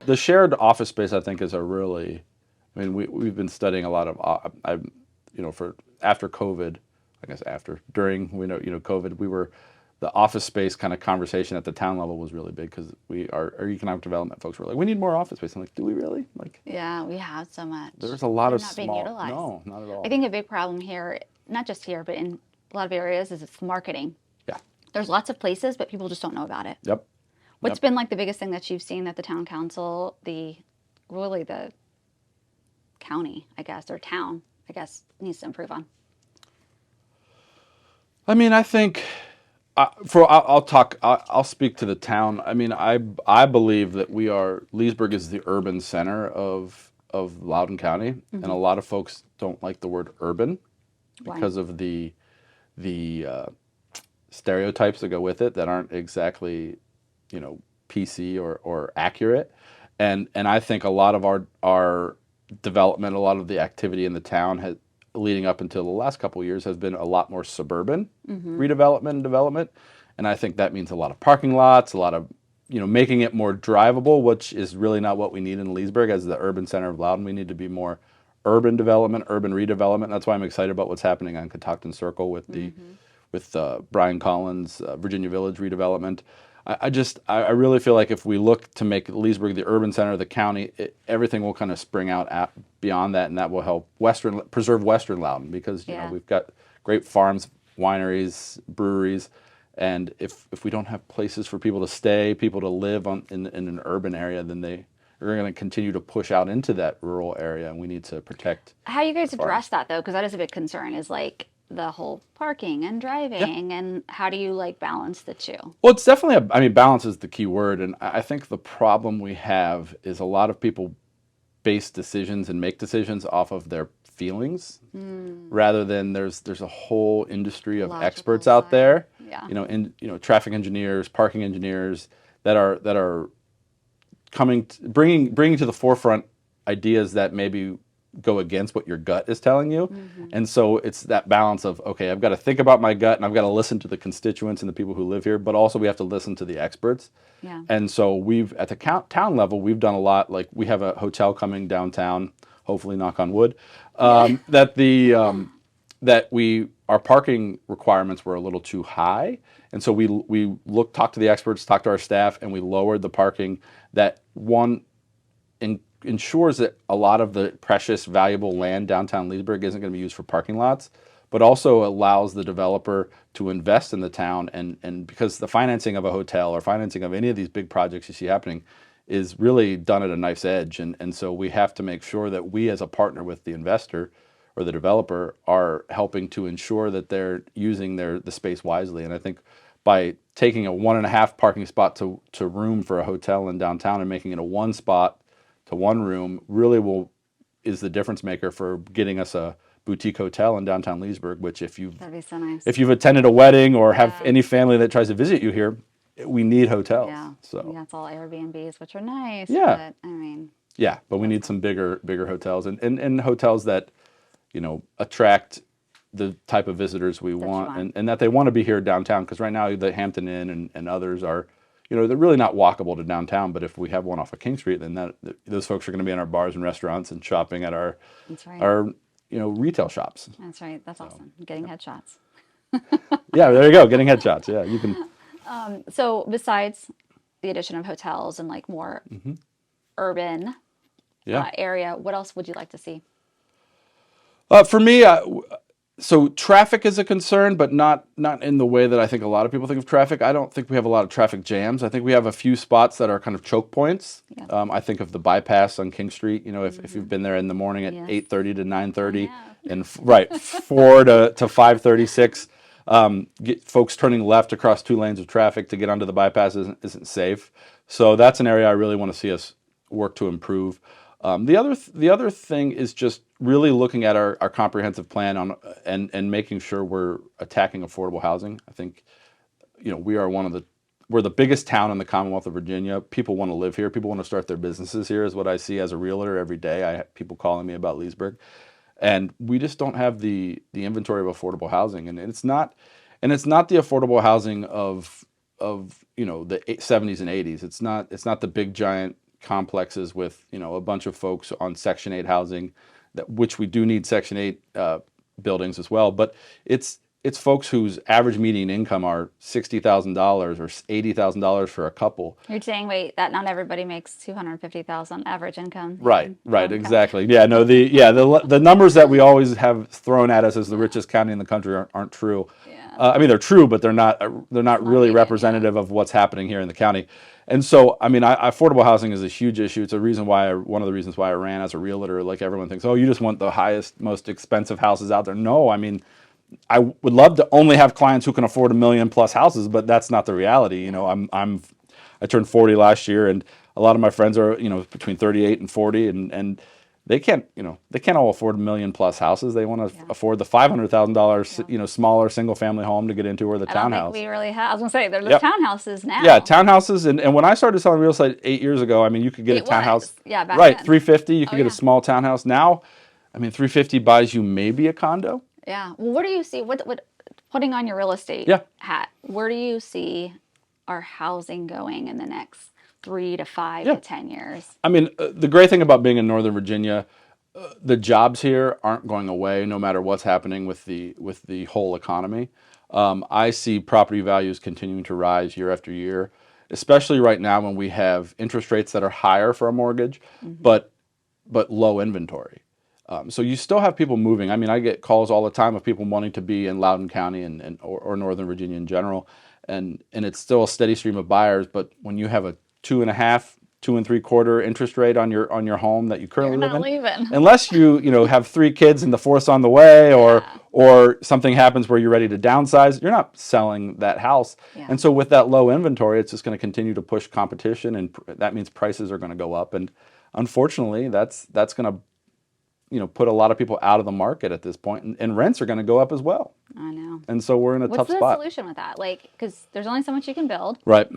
the shared office space, I think, is a really, I mean, we've been studying a lot of, for after COVID, I guess during, COVID, the office space kind of conversation at the town level was really big because our economic development folks were like, we need more office space. I'm like, do we really? Like, yeah, we have so much. There's a lot of not being utilized. No, not at all. I think a big problem here, not just here, but in a lot of areas, is it's marketing. Yeah. There's lots of places, but people just don't know about it. Yep. What's been like the biggest thing that you've seen that the town council, the county, I guess, or town, I guess, needs to improve on? I mean, I think I'll speak to the town. I mean, I believe that Leesburg is the urban center of Loudoun County, and a lot of folks don't like the word urban because of the stereotypes that go with it that aren't exactly, PC or accurate. And I think a lot of our development, a lot of the activity in the town leading up until the last couple of years has been a lot more suburban redevelopment and development. And I think that means a lot of parking lots, a lot of, making it more drivable, which is really not what we need in Leesburg as the urban center of Loudoun. We need to be more urban development, urban redevelopment. That's why I'm excited about what's happening on Catoctin Circle with Brian Collins' Virginia Village redevelopment. I really feel like if we look to make Leesburg the urban center of the county, everything will kind of spring out beyond that, and that will help preserve Western Loudoun because we've got great farms, wineries, breweries, and if we don't have places for people to stay, people to live in an urban area, then they're going to continue to push out into that rural area, and we need to protect. How you guys address that though? Because that is a big concern. Is like the whole parking and driving, and how do you balance the two? Well, it's definitely balance is the key word, and I think the problem we have is a lot of people base decisions and make decisions off of their feelings rather than there's a whole industry of experts out there, traffic engineers, parking engineers that are bringing to the forefront ideas that maybe go against what your gut is telling you. And so it's that balance of, okay, I've got to think about my gut and I've got to listen to the constituents and the people who live here, but also we have to listen to the experts. Yeah. And so at the town level, we've done a lot. Like we have a hotel coming downtown, hopefully knock on wood, that our parking requirements were a little too high. And so we talked to the experts, talked to our staff, and we lowered the parking that ensures that a lot of the precious, valuable land downtown Leesburg isn't going to be used for parking lots, but also allows the developer to invest in the town. And because the financing of a hotel or financing of any of these big projects you see happening is really done at a knife's edge. And so we have to make sure that we as a partner with the investor or the developer are helping to ensure that they're using the space wisely. And I think by taking a 1.5 parking spot to room for a hotel in downtown and making it a 1 spot to 1 room really is the difference maker for getting us a boutique hotel in downtown Leesburg, which that'd be so nice. If you've attended a wedding or have any family that tries to visit you here, we need hotels. Yeah. So it's all Airbnbs, which are nice. Yeah. But but we need some bigger hotels and hotels that, attract the type of visitors we want and that they want to be here downtown. Because right now the Hampton Inn and others are, they're really not walkable to downtown, but if we have one off of King Street, then those folks are going to be in our bars and restaurants and shopping at our retail shops. That's right. That's awesome. Getting headshots. Yeah, there you go. Getting headshots. Yeah, you can. So besides the addition of hotels and more urban area, what else would you like to see? For me, so traffic is a concern, but not in the way that I think a lot of people think of traffic. I don't think we have a lot of traffic jams. I think we have a few spots that are kind of choke points. Yeah. I think of the bypass on King Street. If you've been there in the morning at 8:30 to 9:30, and 4 to 5:36, get folks turning left across 2 lanes of traffic to get onto the bypass isn't safe. So that's an area I really want to see us work to improve. The other thing is just really looking at our comprehensive plan and making sure we're attacking affordable housing. I think, we're the biggest town in the Commonwealth of Virginia. People want to live here. People want to start their businesses here is what I see as a realtor every day. I have people calling me about Leesburg. And we just don't have the inventory of affordable housing. And it's not the affordable housing of the 70s and 80s. It's not the big giant complexes with, a bunch of folks on Section 8 housing, which we do need Section 8 buildings as well. But it's folks whose average median income are $60,000 or $80,000 for a couple. You're saying, wait, that not everybody makes 250,000 average income. Right, exactly. Yeah, no, the numbers that we always have thrown at us as the richest county in the country aren't true. Yeah. I mean, they're true, but they're not really representative of what's happening here in the county. And so, I mean, affordable housing is a huge issue. It's one of the reasons why I ran as a realtor. Like, everyone thinks, oh, you just want the highest, most expensive houses out there. No, I mean, I would love to only have clients who can afford $1 million plus houses, but that's not the reality. I turned 40 last year, and a lot of my friends are, between 38 and 40, and they can't all afford $1 million plus houses. They want to afford the $500,000, smaller single family home to get into, or the townhouse. I don't think we really have. I was gonna say there's the townhouses now. Yeah, townhouses, and when I started selling real estate 8 years ago, I mean, you could get a townhouse. Yeah, back right, then. 350. You could get a small townhouse. Now, I mean, 350 buys you maybe a condo. Yeah. Well, where do you see what putting on your real estate hat? Where do you see our housing going in the next 3 to 5 to 10 years? I mean, the great thing about being in Northern Virginia, the jobs here aren't going away no matter what's happening with the whole economy. I see property values continuing to rise year after year, especially right now when we have interest rates that are higher for a mortgage, but low inventory. So you still have people moving. I mean, I get calls all the time of people wanting to be in Loudoun County or Northern Virginia in general, and it's still a steady stream of buyers. But when you have a 2.5, 2 3/4 interest rate on your home that you currently live in, leaving. Unless you have 3 kids and the fourth's on the way, or something happens where you're ready to downsize, you're not selling that house. Yeah. And so with that low inventory, it's just going to continue to push competition, and that means prices are going to go up. And unfortunately, that's going to put a lot of people out of the market at this point, and rents are going to go up as well. I know. And so we're in a tough spot. What's the solution with that? Like, because there's only so much you can build. Right.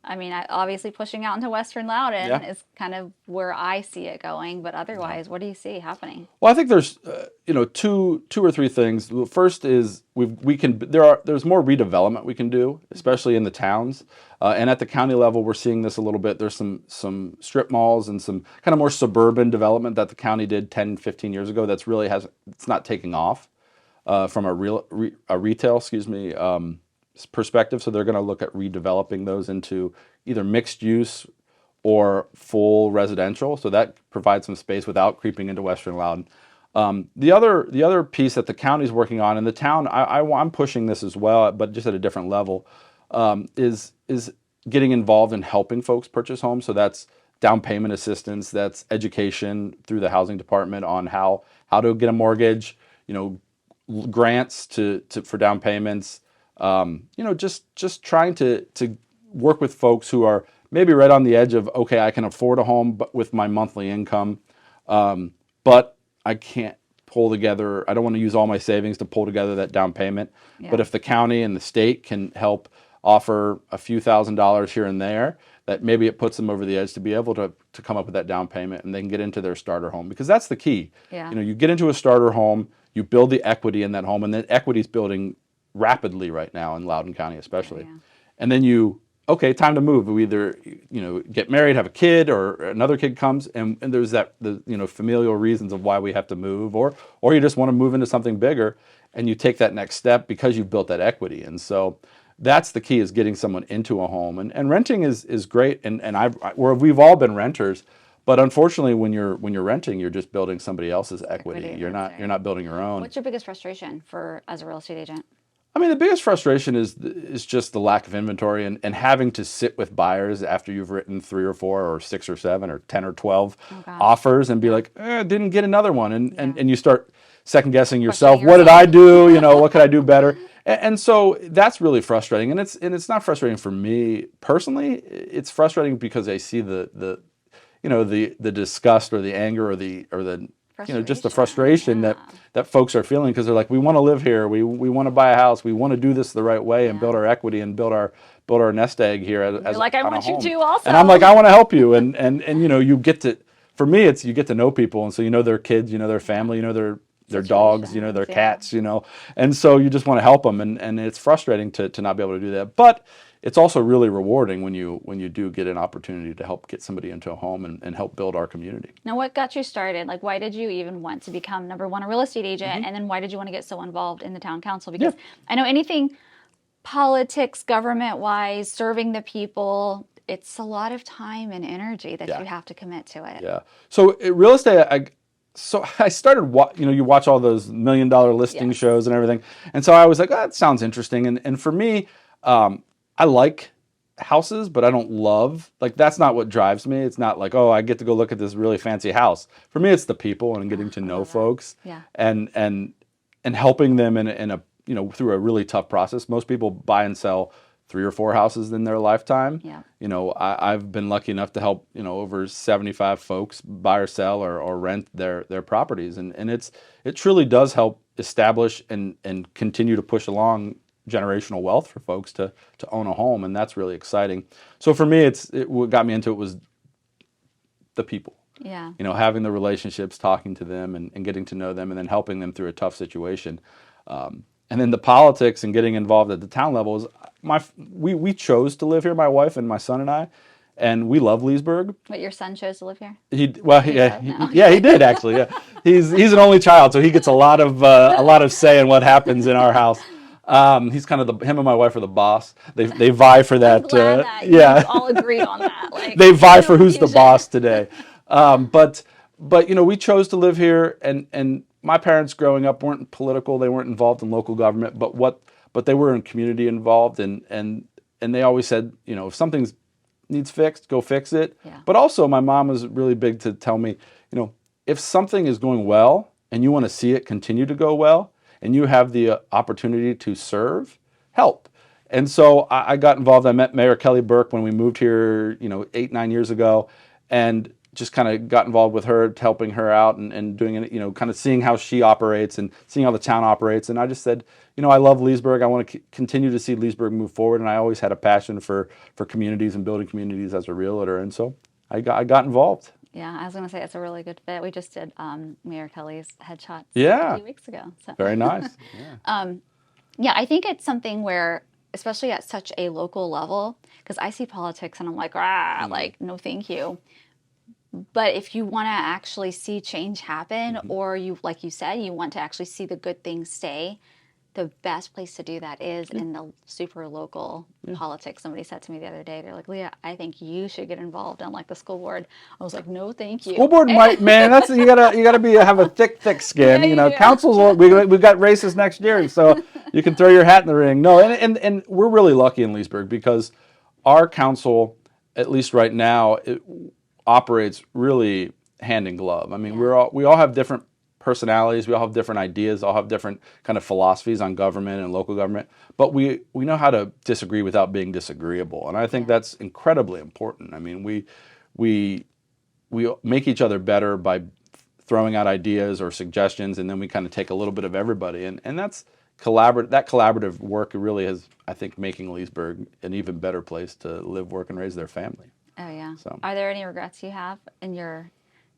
I mean, obviously pushing out into Western Loudoun is kind of where I see it going, but otherwise, what do you see happening? Well, I think there's, two or three things. The first is there's more redevelopment we can do, especially in the towns, and at the county level, we're seeing this a little bit. There's some strip malls and some kind of more suburban development that the county did 10, 15 years ago. That's really it's not taking off from a retail, perspective. So they're going to look at redeveloping those into either mixed use or full residential. So that provides some space without creeping into Western Loudoun. The other piece that the county's working on, and the town, I'm pushing this as well, but just at a different level, is getting involved in helping folks purchase homes. So that's down payment assistance, that's education through the housing department on how to get a mortgage, grants for down payments. Just trying to work with folks who are maybe right on the edge of, okay, I can afford a home but with my monthly income, but I can't pull together, I don't want to use all my savings to pull together that down payment. Yeah. But if the county and the state can help offer a few $1,000s here and there, that maybe it puts them over the edge to be able to come up with that down payment, and they can get into their starter home, because that's the key. Yeah. You get into a starter home, you build the equity in that home, and then equity is building rapidly right now in Loudoun County especially. Yeah. And then time to move. We either get married, have a kid, or another kid comes, and there's the familial reasons of why we have to move, or you just want to move into something bigger, and you take that next step because you've built that equity. And so that's the key, is getting someone into a home, and renting is great, and we've all been renters. But unfortunately, when you're renting, you're just building somebody else's equity. You're not building your own. What's your biggest frustration as a real estate agent? I mean, the biggest frustration is just the lack of inventory, and having to sit with buyers after you've written 3 or 4 or 6 or 7 or 10 or 12 offers, and be like, didn't get another one. And you start second guessing yourself. What did I do? What could I do better? And so that's really frustrating. And it's not frustrating for me personally. It's frustrating because I see the disgust or the anger or the just the frustration that folks are feeling, because they're like, we want to live here, we want to buy a house, we want to do this the right way and build our equity and build our nest egg here as like, I want you to also. And I'm like, I want to help you, and you get to, for me, it's you get to know people, and so their kids, their family, their their dogs, their cats, and so you just want to help them, and it's frustrating to not be able to do that, but it's also really rewarding when you do get an opportunity to help get somebody into a home and help build our community. Now, what got you started? Like, why did you even want to become, number one, a real estate agent, and then why did you want to get so involved in the town council? Because I know anything politics, government-wise, serving the people, it's a lot of time and energy that you have to commit to it. Yeah. So real estate, I started, you watch all those $1 million listing shows and everything. And so I was like, oh, that sounds interesting. And for me, I like houses, but I don't love, that's not what drives me. It's not like, oh, I get to go look at this really fancy house. For me, it's the people and getting to know folks and helping them in a, through a really tough process. Most people buy and sell 3 or 4 houses in their lifetime. Yeah. I've been lucky enough to help, over 75 folks buy or sell or rent their properties. And it truly does help establish and continue to push along generational wealth for folks to own a home. And that's really exciting. So for me, what got me into it was the people. Yeah. Having the relationships, talking to them and getting to know them and then helping them through a tough situation. And then the politics and getting involved at the town level is we chose to live here, my wife and my son and I, and we love Leesburg. But your son chose to live here? He did actually. Yeah, he's an only child, so he gets a lot of say in what happens in our house. He's kind of him and my wife are the boss. They vie for that. I'm glad that you all agreed on that. They vie for who's the boss today. But we chose to live here, and my parents growing up weren't political. They weren't involved in local government, but they were in community involved, and they always said, if something needs fixed, go fix it. Yeah. But also my mom was really big to tell me, if something is going well and you want to see it continue to go well and you have the opportunity to serve, help. And so I got involved. I met Mayor Kelly Burke when we moved here, 8-9 years ago, and just kind of got involved with her, helping her out and doing it, kind of seeing how she operates and seeing how the town operates. And I just said, I love Leesburg. I want to continue to see Leesburg move forward. And I always had a passion for communities and building communities as a realtor. And so I got involved. Yeah, I was going to say it's a really good fit. We just did Mayor Kelly's headshots a few weeks ago. So. Very nice. Yeah, I think it's something where, especially at such a local level, because I see politics and I'm like, like, no, thank you. But if you want to actually see change happen, or you, like you said, you want to actually see the good things stay, the best place to do that is in the super local politics. Somebody said to me the other day, they're like, Leah, I think you should get involved in the school board. I was like, no, thank you. School board might, man, that's you gotta have a thick skin. Councils, we've got races next year, so you can throw your hat in the ring. No, and we're really lucky in Leesburg because our council, at least right now, operates really hand in glove. I mean, we all have different personalities, we all have different ideas, all have different kind of philosophies on government and local government, but we know how to disagree without being disagreeable, and I think that's incredibly important. I mean, we make each other better by throwing out ideas or suggestions, and then we kind of take a little bit of everybody, and that's collaborative work really is, I think, making Leesburg an even better place to live, work, and raise their family. Oh, yeah. So. Are there any regrets you have in your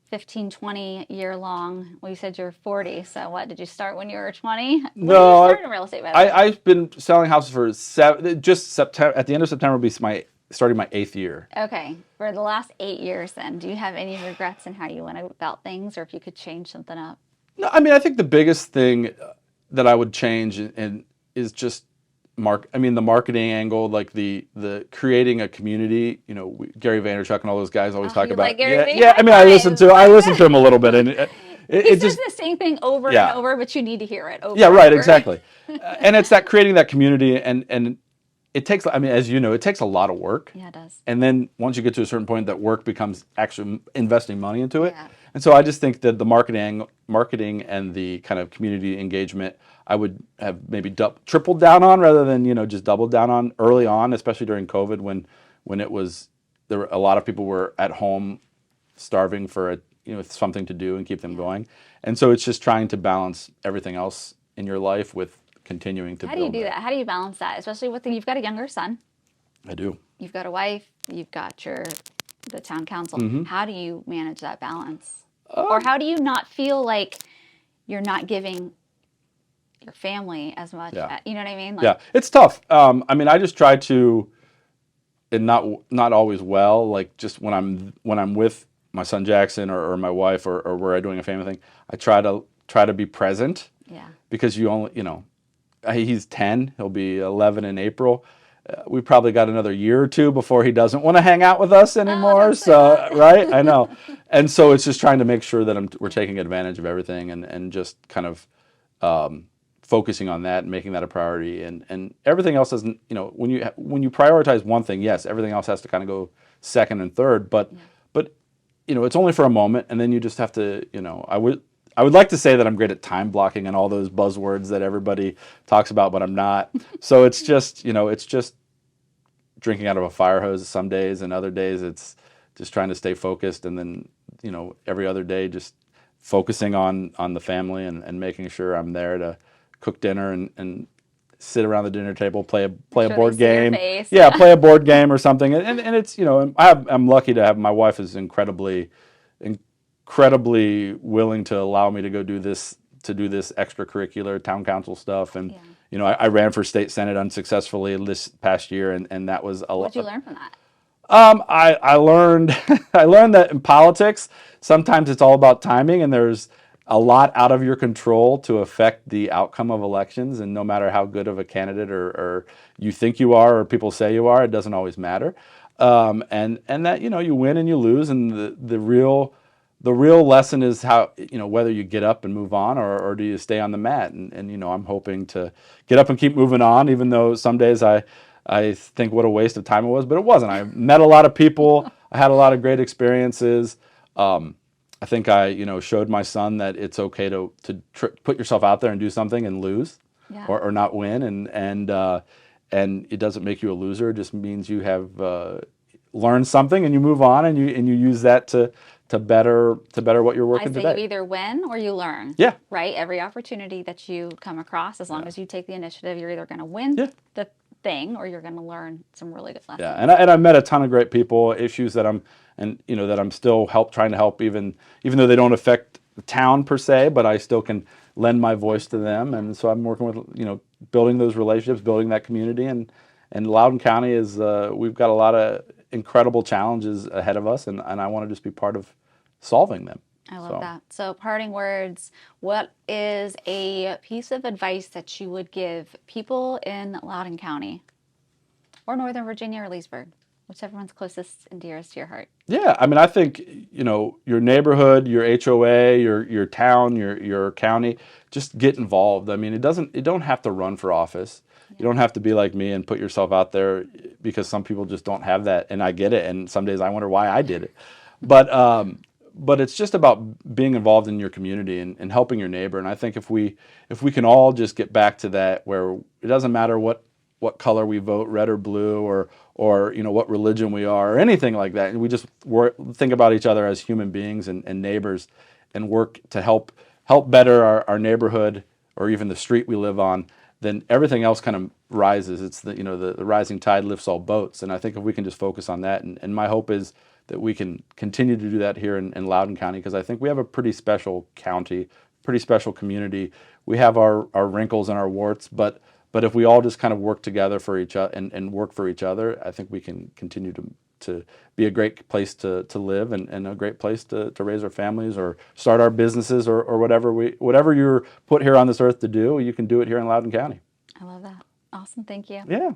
15, 20 year long, well, you said you're 40, so what, did you start when you were 20? When No. did you start in real estate, by the way? I've been selling houses for September. At the end of September will be starting my 8th year. Okay. For the last 8 years then, do you have any regrets in how you went about things, or if you could change something up? No, I mean, I think the biggest thing that I would change is just the marketing angle, like the creating a community. Gary Vaynerchuk and all those guys always talk about. Like Gary yeah. I mean, I listen to him a little bit, and he says the same thing over and over, but you need to hear it over. Yeah, right, exactly. And it's that creating that community, and it takes. I mean, as you know, it takes a lot of work. Yeah, it does. And then once you get to a certain point, that work becomes actually investing money into it. Yeah. And so I just think that the marketing and the kind of community engagement, I would have maybe tripled down on rather than just doubled down on early on, especially during COVID when it was there were a lot of people were at home starving for something to do and keep them going. And so it's just trying to balance everything else in your life with continuing to build. How do you do that? How do you balance that, especially with you've got a younger son? I do. You've got a wife. You've got the town council. Mm-hmm. How do you manage that balance? Or how do you not feel like you're not giving your family as much. Yeah. You know what I mean? Like, Yeah, it's tough. I mean, I just try to, and not always well. Like just when I'm with my son Jackson or my wife or we're doing a family thing, I try to be present yeah. because you only he's 10, he'll be 11 in April. We probably got another year or two before he doesn't want to hang out with us Oh, anymore. don't say So that. right, I know, and so it's just trying to make sure that we're taking advantage of everything and just kind of focusing on that and making that a priority, and everything else doesn't, when you prioritize one thing, yes, everything else has to kind of go second and third, but it's only for a moment, and then you just have to, I would like to say that I'm great at time blocking and all those buzzwords that everybody talks about, but I'm not. So it's just, it's just drinking out of a fire hose some days, and other days it's just trying to stay focused, and then, every other day just focusing on the family and making sure I'm there to cook dinner and sit around the dinner table, play a Sure they board see your game. face. Yeah, play a board game or something. And it's, I'm lucky to have, my wife is incredibly willing to allow me to go do this extracurricular town council stuff. And, Yeah. I ran for state senate unsuccessfully this past year, and that was a lot. What'd you learn from that? I learned I learned that in politics, sometimes it's all about timing, and there's a lot out of your control to affect the outcome of elections. And no matter how good of a candidate or you think you are or people say you are, it doesn't always matter. And that, you win and you lose, and the real lesson is how, whether you get up and move on, or do you stay on the mat. And I'm hoping to get up and keep moving on, even though some days I think what a waste of time it was, but it wasn't. I met a lot of people. I had a lot of great experiences. I think I, showed my son that it's okay to put yourself out there and do something and lose, Yeah. or not win, and it doesn't make you a loser. It just means you have learned something, and you move on, and you use that to better what you're working I say today. you either win or you learn. Yeah. Right? Every opportunity that you come across, as long as you take the initiative, you're either going to win Yeah. the thing or you're going to learn some really good lessons. Yeah, and I met a ton of great people, issues that I'm still trying to help, even though they don't affect the town per se, but I still can lend my voice to them. And so I'm working with, building those relationships, building that community, and Loudoun County is, we've got a lot of incredible challenges ahead of us, and I want to just be part of solving them. I love that. So, parting words, what is a piece of advice that you would give people in Loudoun County or Northern Virginia or Leesburg, whichever one's closest and dearest to your heart? Yeah, I mean, I think, your neighborhood, your HOA, your town, your county, just get involved. I mean, you don't have to run for office. You don't have to be like me and put yourself out there, because some people just don't have that, and I get it. And some days I wonder why I did it. But it's just about being involved in your community and helping your neighbor. And I think if we can all just get back to that, where it doesn't matter what color we vote, red or blue, or what religion we are, or anything like that, and we just think about each other as human beings and neighbors, and work to help better our neighborhood, or even the street we live on, then everything else kind of rises. It's the rising tide lifts all boats. And I think if we can just focus on that, and my hope is that we can continue to do that here in Loudoun County, because I think we have a pretty special county, pretty special community. We have our wrinkles and our warts, but if we all just kind of work together for each other and work for each other, I think we can continue to be a great place to live, and a great place to raise our families, or start our businesses, or whatever you're put here on this earth to do, you can do it here in Loudoun County. I love that. Awesome. Thank you. Yeah.